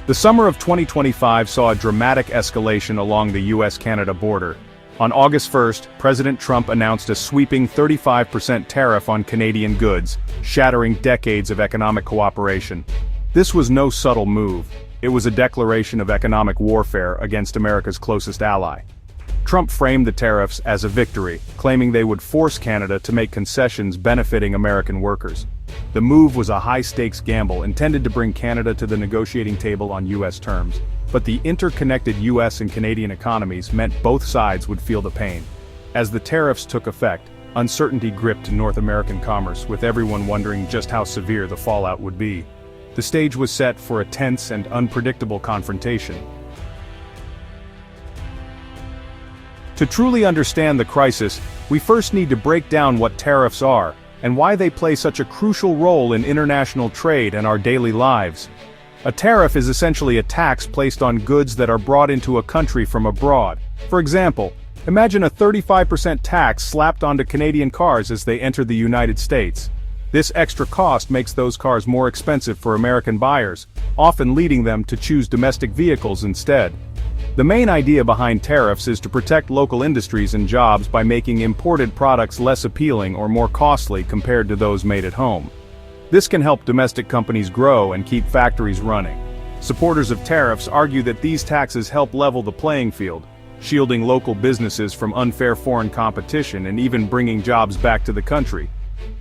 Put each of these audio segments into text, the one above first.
The summer of 2025 saw a dramatic escalation along the US-Canada border. On August 1st, President Trump announced a sweeping 35% tariff on Canadian goods, shattering decades of economic cooperation. This was no subtle move. It was a declaration of economic warfare against America's closest ally. Trump framed the tariffs as a victory, claiming they would force Canada to make concessions benefiting American workers. The move was a high-stakes gamble intended to bring Canada to the negotiating table on U.S. terms. But the interconnected U.S. and Canadian economies meant both sides would feel the pain. As the tariffs took effect, uncertainty gripped North American commerce, with everyone wondering just how severe the fallout would be. The stage was set for a tense and unpredictable confrontation. To truly understand the crisis, we first need to break down what tariffs are, and why they play such a crucial role in international trade and our daily lives. A tariff is essentially a tax placed on goods that are brought into a country from abroad. For example, imagine a 35% tax slapped onto Canadian cars as they enter the United States. This extra cost makes those cars more expensive for American buyers, often leading them to choose domestic vehicles instead. The main idea behind tariffs is to protect local industries and jobs by making imported products less appealing or more costly compared to those made at home. This can help domestic companies grow and keep factories running. Supporters of tariffs argue that these taxes help level the playing field, shielding local businesses from unfair foreign competition and even bringing jobs back to the country.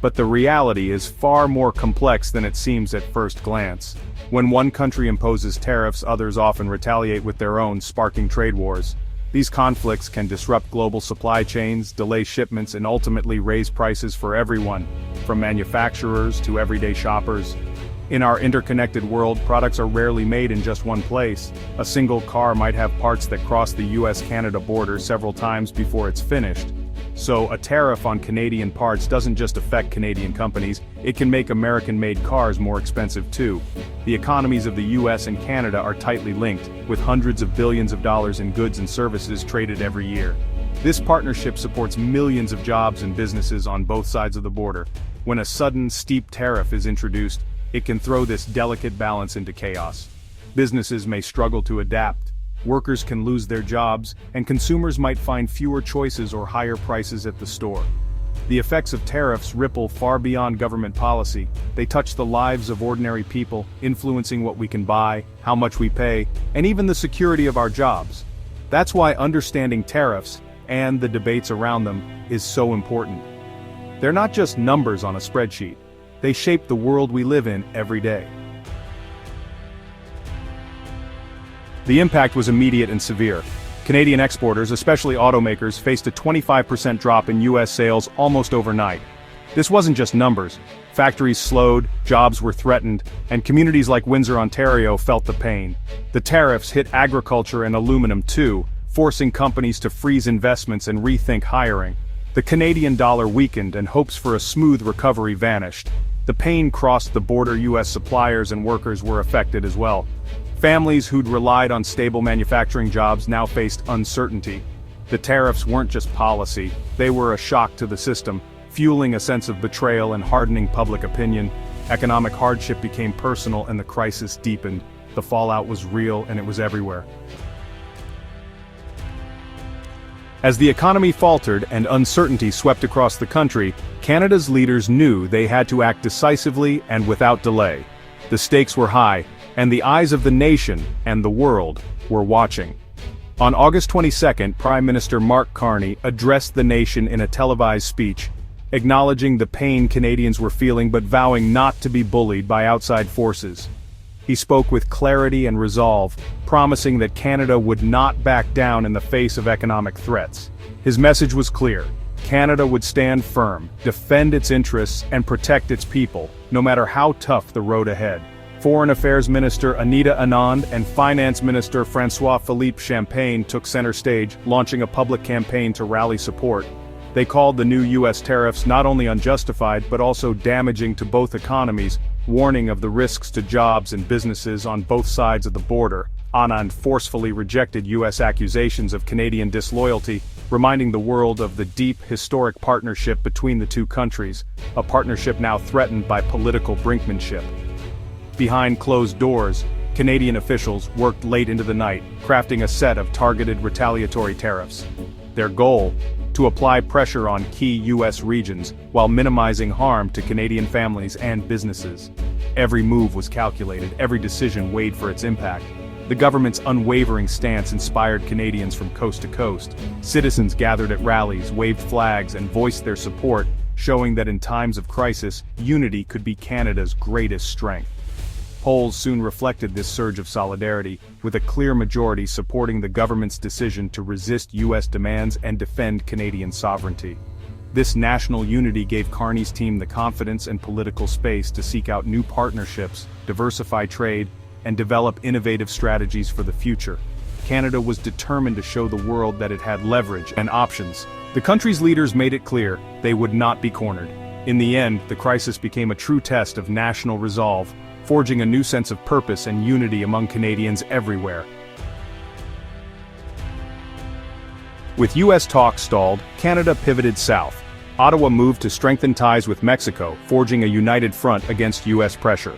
But the reality is far more complex than it seems at first glance. When one country imposes tariffs, others often retaliate with their own, sparking trade wars. These conflicts can disrupt global supply chains, delay shipments, and ultimately raise prices for everyone, from manufacturers to everyday shoppers. In our interconnected world, products are rarely made in just one place. A single car might have parts that cross the US-Canada border several times before it's finished. So a tariff on Canadian parts doesn't just affect Canadian companies, it can make American-made cars more expensive too. The economies of the US and Canada are tightly linked, with hundreds of billions of dollars in goods and services traded every year. This partnership supports millions of jobs and businesses on both sides of the border. When a sudden, steep tariff is introduced, it can throw this delicate balance into chaos. Businesses may struggle to adapt. Workers can lose their jobs, and consumers might find fewer choices or higher prices at the store. The effects of tariffs ripple far beyond government policy. They touch the lives of ordinary people, influencing what we can buy, how much we pay, and even the security of our jobs. That's why understanding tariffs, and the debates around them, is so important. They're not just numbers on a spreadsheet. They shape the world we live in every day. The impact was immediate and severe. Canadian exporters, especially automakers, faced a 25% drop in US sales almost overnight. This wasn't just numbers. Factories slowed, jobs were threatened, and communities like Windsor, Ontario felt the pain. The tariffs hit agriculture and aluminum too, forcing companies to freeze investments and rethink hiring. The Canadian dollar weakened and hopes for a smooth recovery vanished. The pain crossed the border. US suppliers and workers were affected as well. Families who'd relied on stable manufacturing jobs now faced uncertainty. The tariffs weren't just policy, they were a shock to the system, fueling a sense of betrayal and hardening public opinion. Economic hardship became personal and the crisis deepened. The fallout was real and it was everywhere. As the economy faltered and uncertainty swept across the country, Canada's leaders knew they had to act decisively and without delay. The stakes were high, and the eyes of the nation and the world were watching. On August 22, Prime Minister Mark Carney addressed the nation in a televised speech, acknowledging the pain Canadians were feeling but vowing not to be bullied by outside forces. He spoke with clarity and resolve, promising that Canada would not back down in the face of economic threats. His message was clear. Canada would stand firm, defend its interests, and protect its people, no matter how tough the road ahead. Foreign Affairs Minister Anita Anand and Finance Minister François-Philippe Champagne took center stage, launching a public campaign to rally support. They called the new U.S. tariffs not only unjustified but also damaging to both economies, warning of the risks to jobs and businesses on both sides of the border. Anand forcefully rejected U.S. accusations of Canadian disloyalty, reminding the world of the deep, historic partnership between the two countries, a partnership now threatened by political brinkmanship. Behind closed doors, Canadian officials worked late into the night, crafting a set of targeted retaliatory tariffs. Their goal? To apply pressure on key U.S. regions while minimizing harm to Canadian families and businesses. Every move was calculated, every decision weighed for its impact. The government's unwavering stance inspired Canadians from coast to coast. Citizens gathered at rallies, waved flags, and voiced their support, showing that in times of crisis, unity could be Canada's greatest strength. Polls soon reflected this surge of solidarity, with a clear majority supporting the government's decision to resist U.S. demands and defend Canadian sovereignty. This national unity gave Carney's team the confidence and political space to seek out new partnerships, diversify trade, and develop innovative strategies for the future. Canada was determined to show the world that it had leverage and options. The country's leaders made it clear they would not be cornered. In the end, the crisis became a true test of national resolve, forging a new sense of purpose and unity among Canadians everywhere. With U.S. talks stalled, Canada pivoted south. Ottawa moved to strengthen ties with Mexico, forging a united front against U.S. pressure.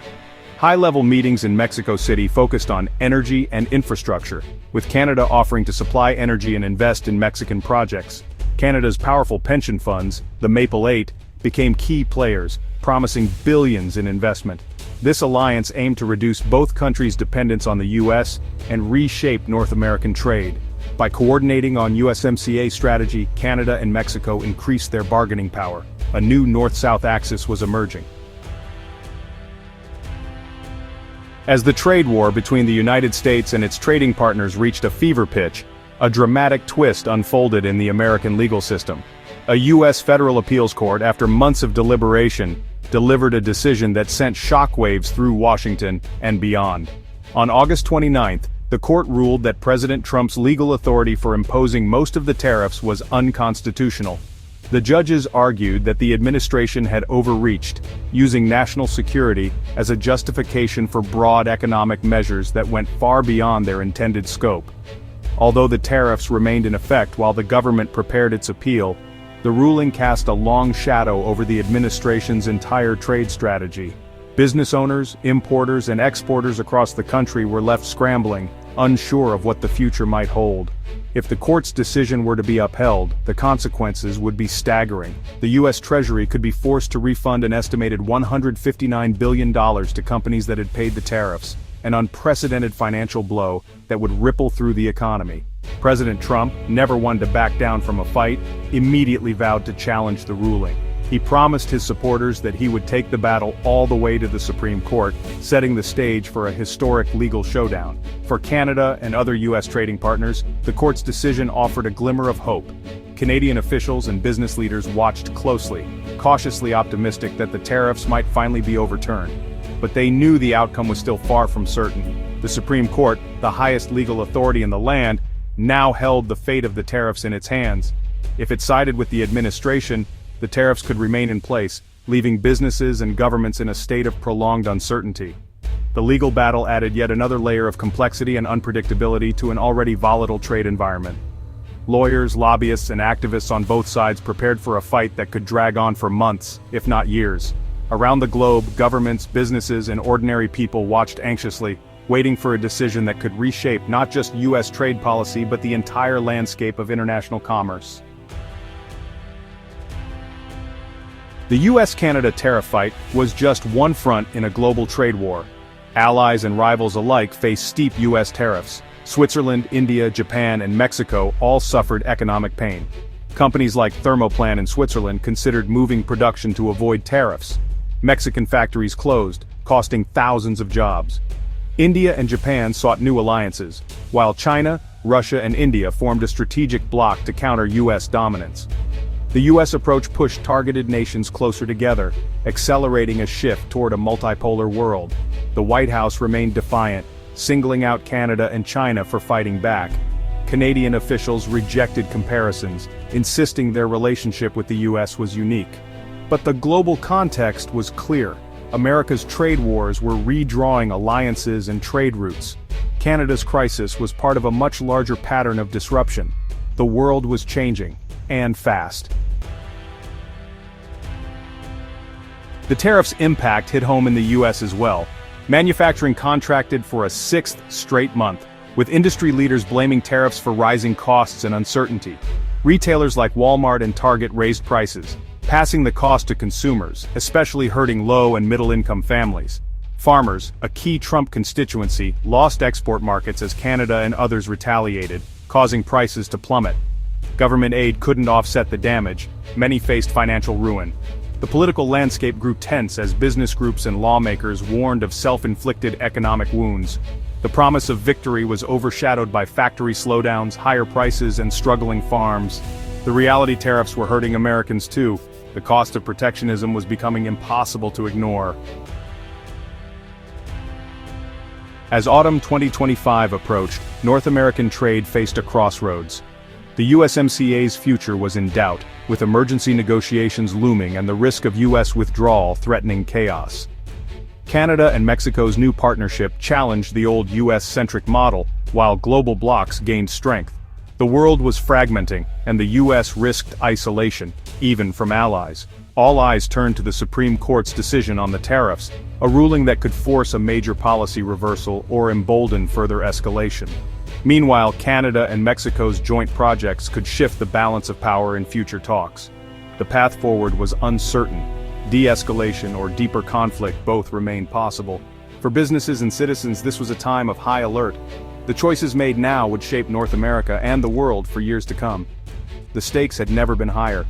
High-level meetings in Mexico City focused on energy and infrastructure, with Canada offering to supply energy and invest in Mexican projects. Canada's powerful pension funds, the Maple 8, became key players, promising billions in investment. This alliance aimed to reduce both countries' dependence on the U.S. and reshape North American trade. By coordinating on USMCA strategy, Canada and Mexico increased their bargaining power. A new North-South axis was emerging. As the trade war between the United States and its trading partners reached a fever pitch, a dramatic twist unfolded in the American legal system. A U.S. federal appeals court, after months of deliberation, delivered a decision that sent shockwaves through Washington and beyond. On August 29, the court ruled that President Trump's legal authority for imposing most of the tariffs was unconstitutional. The judges argued that the administration had overreached, using national security as a justification for broad economic measures that went far beyond their intended scope. Although the tariffs remained in effect while the government prepared its appeal, the ruling cast a long shadow over the administration's entire trade strategy. Business owners, importers, and exporters across the country were left scrambling, unsure of what the future might hold. If the court's decision were to be upheld, the consequences would be staggering. The U.S. Treasury could be forced to refund an estimated $159 billion to companies that had paid the tariffs, an unprecedented financial blow that would ripple through the economy. President Trump, never one to back down from a fight, immediately vowed to challenge the ruling. He promised his supporters that he would take the battle all the way to the Supreme Court, setting the stage for a historic legal showdown. For Canada and other U.S. trading partners, the court's decision offered a glimmer of hope. Canadian officials and business leaders watched closely, cautiously optimistic that the tariffs might finally be overturned. But they knew the outcome was still far from certain. The Supreme Court, the highest legal authority in the land, now held the fate of the tariffs in its hands. If it sided with the administration, the tariffs could remain in place, leaving businesses and governments in a state of prolonged uncertainty. The legal battle added yet another layer of complexity and unpredictability to an already volatile trade environment. Lawyers, lobbyists, and activists on both sides prepared for a fight that could drag on for months, if not years. Around the globe, governments, businesses, and ordinary people watched anxiously, waiting for a decision that could reshape not just U.S. trade policy but the entire landscape of international commerce. The U.S.-Canada tariff fight was just one front in a global trade war. Allies and rivals alike faced steep U.S. tariffs. Switzerland, India, Japan, and Mexico all suffered economic pain. Companies like Thermoplan in Switzerland considered moving production to avoid tariffs. Mexican factories closed, costing thousands of jobs. India and Japan sought new alliances, while China, Russia, and India formed a strategic bloc to counter U.S. dominance. The U.S. approach pushed targeted nations closer together, accelerating a shift toward a multipolar world. The White House remained defiant, singling out Canada and China for fighting back. Canadian officials rejected comparisons, insisting their relationship with the U.S. was unique. But the global context was clear. America's trade wars were redrawing alliances and trade routes. Canada's crisis was part of a much larger pattern of disruption. The world was changing, and fast. The tariffs' impact hit home in the U.S. as well. Manufacturing contracted for a sixth straight month, with industry leaders blaming tariffs for rising costs and uncertainty. Retailers like Walmart and Target raised prices, passing the cost to consumers, especially hurting low- and middle-income families. Farmers, a key Trump constituency, lost export markets as Canada and others retaliated, causing prices to plummet. Government aid couldn't offset the damage, many faced financial ruin. The political landscape grew tense as business groups and lawmakers warned of self-inflicted economic wounds. The promise of victory was overshadowed by factory slowdowns, higher prices, and struggling farms. The reality tariffs were hurting Americans too. The cost of protectionism was becoming impossible to ignore. As autumn 2025 approached, North American trade faced a crossroads. The USMCA's future was in doubt, with emergency negotiations looming and the risk of U.S. withdrawal threatening chaos. Canada and Mexico's new partnership challenged the old U.S.-centric model, while global blocs gained strength. The world was fragmenting, and the U.S. risked isolation, even from allies. All eyes turned to the Supreme Court's decision on the tariffs, a ruling that could force a major policy reversal or embolden further escalation. Meanwhile, Canada and Mexico's joint projects could shift the balance of power in future talks. The path forward was uncertain. De-escalation or deeper conflict both remained possible. For businesses and citizens, this was a time of high alert. The choices made now would shape North America and the world for years to come. The stakes had never been higher,